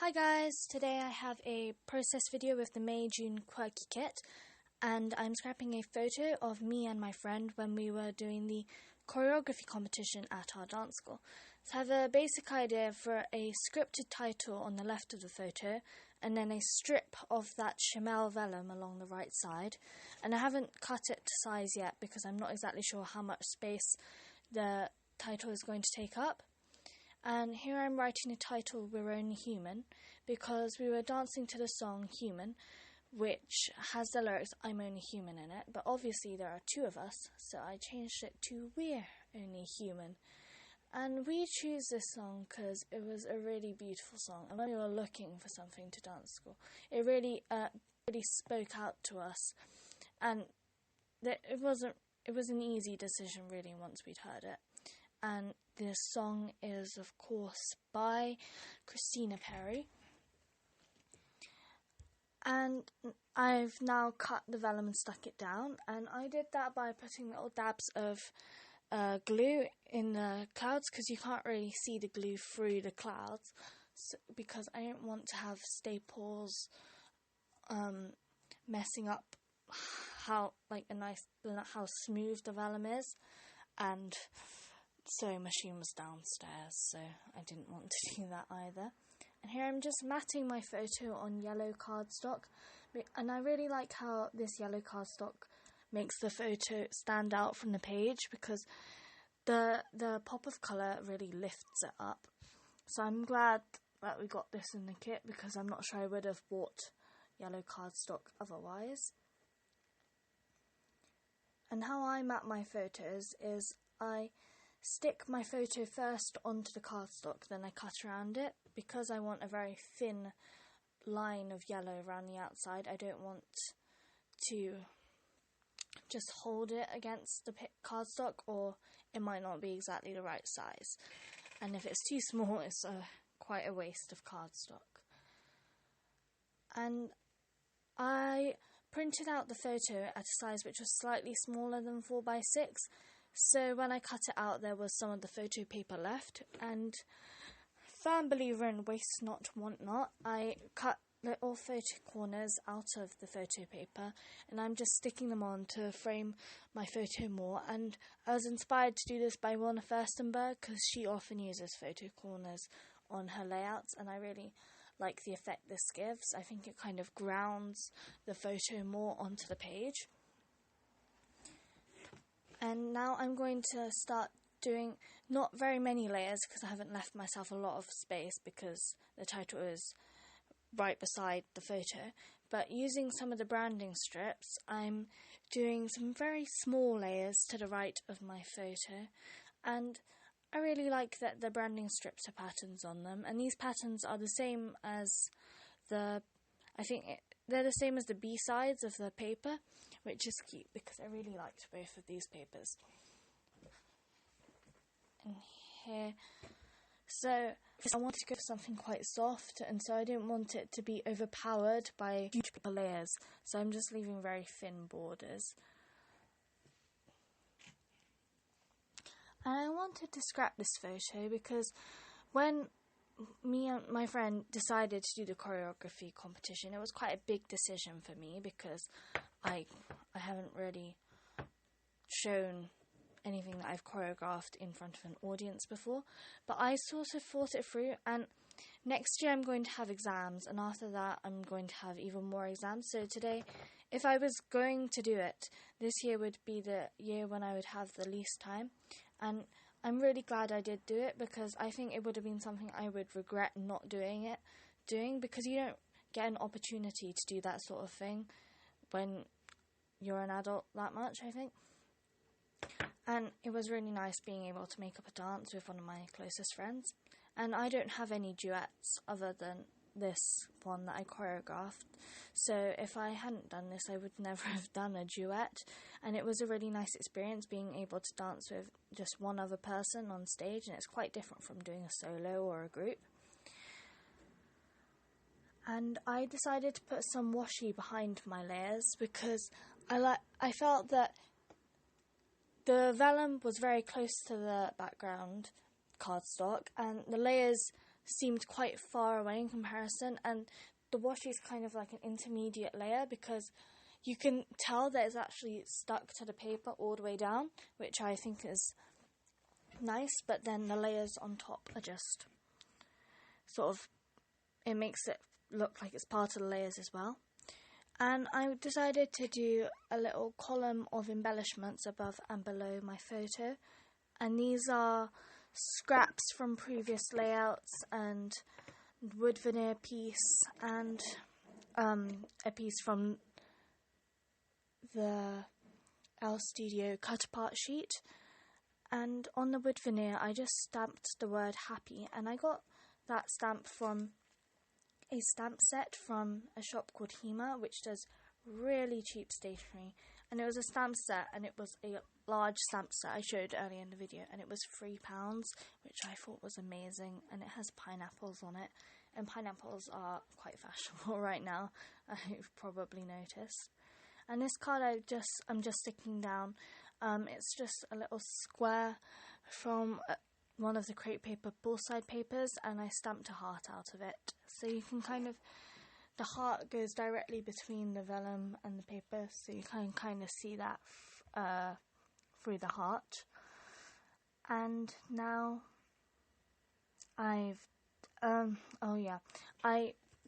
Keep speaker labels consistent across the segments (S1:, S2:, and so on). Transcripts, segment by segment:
S1: Hi guys, today I have a process video with the May June Quirky kit, and I'm scrapping a photo of me and my friend when we were doing the choreography competition at our dance school. So I have a basic idea for a scripted title on the left of the photo and then a strip of that chamois vellum along the right side, and I haven't cut it to size yet because I'm not exactly sure how much space the title is going to take up. And here I'm writing the title We're Only Human because we were dancing to the song Human, which has the lyrics I'm only human in it, but obviously there are two of us, so I changed it to We're Only Human. And we choose this song because it was a really beautiful song, and when we were looking for something to dance school, it really spoke out to us, and it was an easy decision really once we'd heard it. And this song is, of course, by Christina Perry. And I've now cut the vellum and stuck it down, and I did that by putting little dabs of glue in the clouds because you can't really see the glue through the clouds, because I don't want to have staples messing up how smooth the vellum is. And sewing machine was downstairs, so I didn't want to do that either. And here I'm just matting my photo on yellow cardstock, and I really like how this yellow cardstock makes the photo stand out from the page because the pop of colour really lifts it up. So I'm glad that we got this in the kit because I'm not sure I would have bought yellow cardstock otherwise. And how I map my photos is I stick my photo first onto the cardstock, then I cut around it because I want a very thin line of yellow around the outside. I don't want to just hold it against the cardstock, or it might not be exactly the right size, and if it's too small it's quite a waste of cardstock. And I printed out the photo at a size which was slightly smaller than 4x6, so when I cut it out there was some of the photo paper left, and firm believer in waste not, want not, I cut little photo corners out of the photo paper and I'm just sticking them on to frame my photo more. And I was inspired to do this by Ronna Furstenberg because she often uses photo corners on her layouts, and I really like the effect this gives. I think it kind of grounds the photo more onto the page. And now I'm going to start doing not very many layers because I haven't left myself a lot of space because the title is right beside the photo, but using some of the branding strips I'm doing some very small layers to the right of my photo, and I really like that the branding strips have patterns on them, and these patterns are the same as they're the same as the B-sides of the paper, which is cute because I really liked both of these papers. And here, so I wanted to go for something quite soft, and so I didn't want it to be overpowered by huge paper layers, so I'm just leaving very thin borders. And I wanted to scrap this photo because when me and my friend decided to do the choreography competition, it was quite a big decision for me because I haven't really shown anything that I've choreographed in front of an audience before, but I sort of thought it through, and next year I'm going to have exams, and after that I'm going to have even more exams. So today, if I was going to do it, this year would be the year when I would have the least time, and I'm really glad I did do it because I think it would have been something I would regret not doing because you don't get an opportunity to do that sort of thing when you're an adult that much, I think. And it was really nice being able to make up a dance with one of my closest friends. And I don't have any duets other than this one that I choreographed. So if I hadn't done this, I would never have done a duet. And it was a really nice experience being able to dance with just one other person on stage. And it's quite different from doing a solo or a group. And I decided to put some washi behind my layers because I felt that the vellum was very close to the background cardstock, and the layers seemed quite far away in comparison, and the washi is kind of like an intermediate layer because you can tell that it's actually stuck to the paper all the way down, which I think is nice, but then the layers on top are just sort of, it makes it look like it's part of the layers as well. And I decided to do a little column of embellishments above and below my photo, and these are scraps from previous layouts and wood veneer piece and a piece from the L Studio cut apart sheet. And on the wood veneer I just stamped the word happy, and I got that stamp from a stamp set from a shop called Hema, which does really cheap stationery, and it was a stamp set, and it was a large stamp set I showed earlier in the video, and it was £3, which I thought was amazing, and it has pineapples on it, and pineapples are quite fashionable right now, you've probably noticed. And this card I'm just sticking down, it's just a little square from one of the crepe paper bullseye papers, and I stamped a heart out of it. So you can kind of, the heart goes directly between the vellum and the paper, so you can kind of see that through the heart. And now I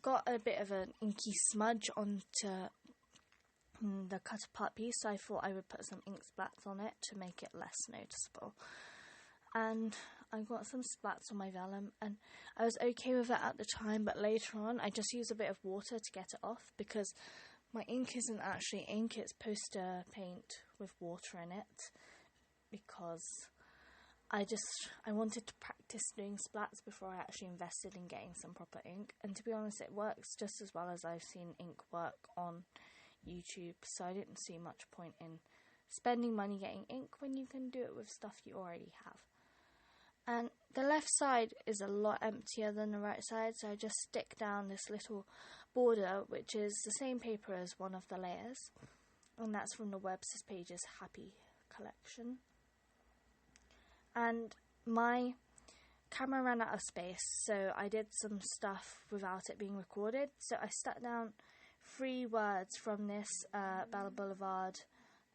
S1: got a bit of an inky smudge onto the cut apart piece, so I thought I would put some ink splats on it to make it less noticeable. And I got some splats on my vellum, and I was okay with it at the time, but later on I just used a bit of water to get it off, because my ink isn't actually ink, it's poster paint with water in it, because I wanted to practice doing splats before I actually invested in getting some proper ink, and to be honest it works just as well as I've seen ink work on YouTube, so I didn't see much point in spending money getting ink when you can do it with stuff you already have. And the left side is a lot emptier than the right side, so I just stick down this little border, which is the same paper as one of the layers, and that's from the Webster's Pages Happy collection. And my camera ran out of space, so I did some stuff without it being recorded, so I stuck down 3 words from this Bella Boulevard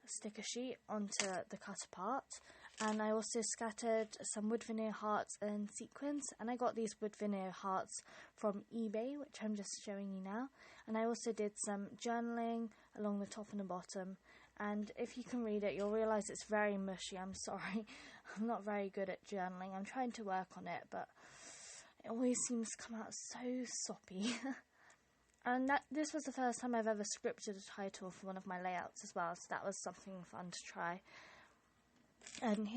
S1: sticker sheet onto the cut apart, and I also scattered some wood veneer hearts and sequins, and I got these wood veneer hearts from eBay, which I'm just showing you now. And I also did some journaling along the top and the bottom, and if you can read it you'll realise it's very mushy. I'm sorry, I'm not very good at journaling. I'm trying to work on it, but it always seems to come out so soppy. And this was the first time I've ever scripted a title for one of my layouts as well, so that was something fun to try. And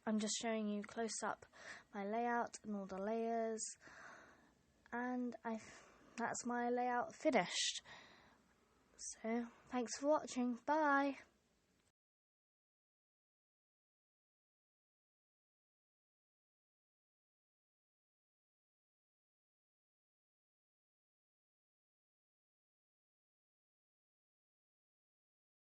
S1: I'm just showing you close up my layout and all the layers, and that's my layout finished. So thanks for watching, bye!